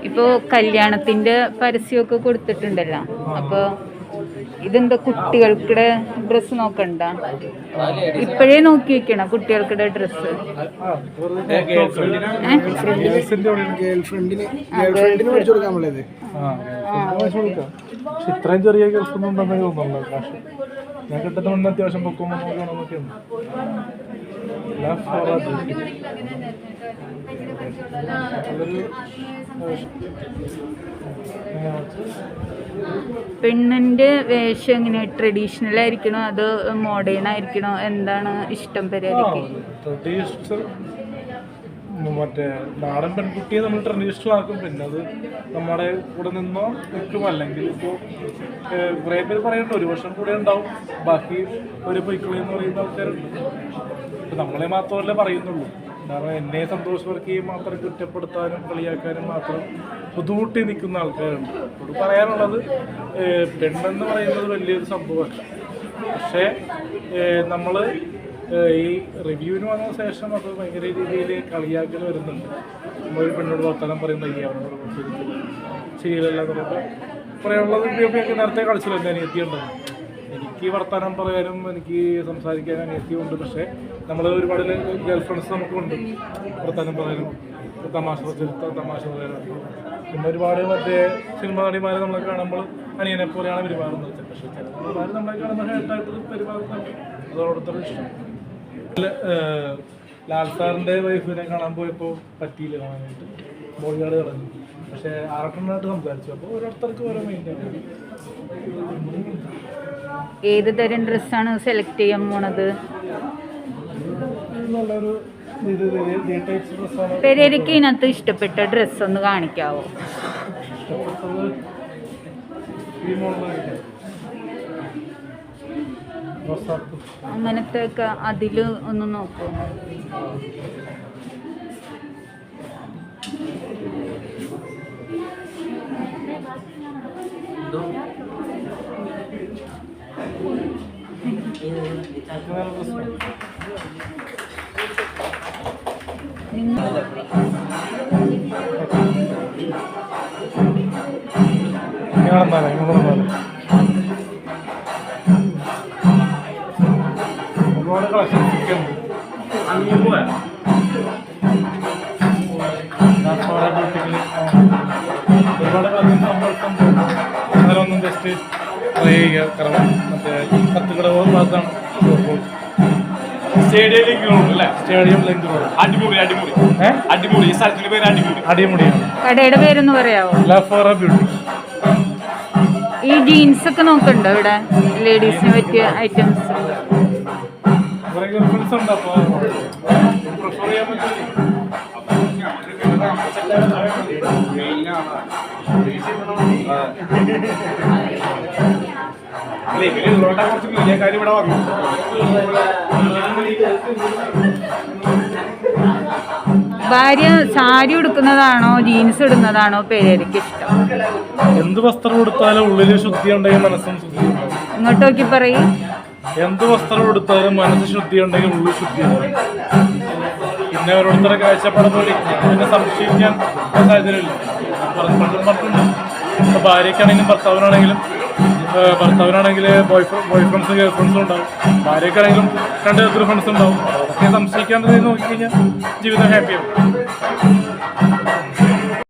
ഇപ്പോ കല്യാണത്തിന്റെ പരസ്യമൊക്കെ കൊടുത്തിട്ടുണ്ടല്ലോ, അപ്പൊ ഇതെന്താ കുട്ടികൾക്കിടെ ഡ്രസ്സ് നോക്കണ്ട? ഇപ്പോഴേ നോക്കി വെക്കണം കുട്ടികൾക്കിടെ ഡ്രസ്സ്. ഇത്രയും ചെറിയ ഗൾഫൊന്നും ഉണ്ടെന്ന് തോന്നുന്നുണ്ടോ? കാശ് ഞാൻ കിട്ടുന്ന അത്യാവശ്യം പൊക്കുമ്പോൾ നോക്കണമെന്നൊക്കെയുണ്ട്. പെണ്ണിന്റെ വേഷം എങ്ങനെ, ട്രഡീഷണൽ ആയിരിക്കണോ അതോ മോഡേൺ ആയിരിക്കണോ? എന്താണ് ഇഷ്ടം പരിപാടിക്ക്? ട്രഡീഷണൽ മറ്റേ നാടൻ പെൺകുട്ടിയെ നമ്മൾ ട്രഡീഷണൽ ആക്കും. പിന്നെ അത് നമ്മുടെ കൂടെ നിന്നോ നിൽക്കും. അല്ലെങ്കിൽ ഇപ്പോൾ കുറേ പേര് പറയുന്നുണ്ട് 1 വർഷം കൂടെ ഉണ്ടാവും, ബാക്കി ഒരു പൊയ്ക്കളി എന്ന് പറയുന്ന ആൾക്കാരുണ്ട്. ഇപ്പം നമ്മളെ മാത്രമല്ലേ പറയുന്നുള്ളൂ. കാരണം എന്നെ സന്തോഷവർക്കുകയും മാത്രം കുറ്റപ്പെടുത്താനും കളിയാക്കാനും മാത്രം ബുദ്ധിമുട്ടി നിൽക്കുന്ന ആൾക്കാരുണ്ട്. അത് പറയാനുള്ളത്, പെണ്ണെന്ന് പറയുന്നത് വലിയൊരു സംഭവമല്ല. പക്ഷേ നമ്മൾ ഈ റിവ്യൂവിന് വന്ന ശേഷം അത് ഭയങ്കര രീതിയിൽ കളിയാക്കൽ വരുന്നുണ്ട്. നമ്മളൊരു പെണ്ണോട് വർത്തമാനം പറയുമ്പോൾ അവനോട് ശരിയല്ല എന്നുള്ളത് പറയാനുള്ളത്. ഒക്കെ നേരത്തെ കളിച്ചില്ല, എൻ്റെ അനിയത്തിയുണ്ടെന്ന്. എനിക്ക് വർത്തമാനം പറയാനും എനിക്ക് സംസാരിക്കാനും അനിയത്തിയുണ്ട്. പക്ഷേ നമ്മൾ ഒരുപാട് ഗേൾ ഫ്രണ്ട്സ് നമുക്കുണ്ട്, വർത്തമാനം പറയാനും തമാശ പറയാനും. പിന്നെ ഒരുപാട് മറ്റേ സിനിമ നടിമാരെ നമ്മളെ കാണുമ്പോൾ അനിയനെ പോലെയാണ് പെരുമാറുന്നത്. പക്ഷേ ചില നടിമാർ നമ്മളെ കാണുമ്പോൾ ഹേട്ടായിട്ട് പെരുമാറുന്നുണ്ട്. അതോടൊപ്പം ഇഷ്ടം. ലാൽ സാറിൻ്റെ വൈഫിനെ കാണാൻ പോയപ്പോൾ പറ്റിയില്ല കാണാനായിട്ട്, ബോളിഗാർഡ് കളഞ്ഞു. പക്ഷേ ആറട്ടെണ്ണായിട്ട് സംസാരിച്ചു. അപ്പോൾ ഓരോരുത്തർക്ക് ഓരോ മൈൻഡാണ്. ഏത് തരം ഡ്രസ്സാണ് സെലക്ട് ചെയ്യാൻ പോണത്? നല്ലൊരു ഡ്രസ്സാണ്. പെരേരയ്ക്ക് ഇതിനകത്ത് ഇഷ്ടപ്പെട്ട ഡ്രസ്സ് ഒന്ന് കാണിക്കാവോ? ഇഷ്ടപ്പെട്ടത് ഈ മോഡലായിരിക്കും. അങ്ങനത്തെ ഒക്കെ അതിൽ ഒന്ന് നോക്കൂ. ഒരുപാട് കളക്ഷൻസ് ഒക്കെ ഉണ്ട്. ഒരുപാട് കളക്ഷൻസ് ഒന്നും ജസ്റ്റ് ട്രൈ ചെയ്യുക. കാരണം മറ്റേ കത്തുകട ഭാഗത്താണ് സ്റ്റേഡിയം ലിങ്ക് റോഡ്. അടിമുടി അടിമുടി. ഈ സ്ഥലത്തിന്റെ പേര് അടിമുടി. അടിമുടിയാണ്. കടയുടെ പേരൊന്ന് പറയാവോ? ലഫോറ ബ്യൂട്ടി. ഈ ജീൻസ് ഒക്കെ നോക്കണ്ടോ ഇവിടെ? ലേഡീസിന് പറ്റിയ ഐറ്റംസ് കുറെ ഗൾഫ്രണ്ട്സ് ഉണ്ട്. അപ്പോൾ പ്രിഫർ ചെയ്യാൻ പറ്റില്ല. കുറച്ച് വലിയ കാര്യം ഇവിടെ വന്നു. ഭാര്യ സാരി ഉടുക്കുന്നതാണോ ജീൻസ് ഇടുന്നതാണോ പെരേരയ്ക്ക് ഇഷ്ടം? എന്ത് വസ്ത്രം ഉടുത്താലും ഉള്ളിൽ ശുദ്ധി ഉണ്ടെങ്കിൽ മനസ്സും ശുദ്ധി ഉണ്ടാവും. ഇങ്ങോട്ട് നോക്കി പറയും. എന്ത് വസ്ത്രം ഉടുത്താലും മനസ്സ് ശുദ്ധി ഉണ്ടെങ്കിൽ ഉള്ളിൽ ശുദ്ധി ഉണ്ടാവും. പിന്നെ ഓരോരുത്തരുടെ കാഴ്ചപ്പാട് പോലെ പിന്നെ സംശയിക്കാൻ സാഹചര്യമില്ല. പറഞ്ഞിട്ടുണ്ട്. ഇപ്പോൾ ഭാര്യയ്ക്കാണെങ്കിലും ഭർത്താവിനാണെങ്കിൽ ബോയ് ഫ്രണ്ട്സും ഗേൾ ഫ്രണ്ട്സും ഉണ്ടാവും. ഭാര്യയ്ക്കാണെങ്കിലും 2 ഗേൾ ഫ്രണ്ട്സ് ഉണ്ടാവും. അതൊക്കെ സംശയിക്കാണ്ടത് നോക്കിക്കഴിഞ്ഞാൽ ജീവിതം ഹാപ്പിയാവും.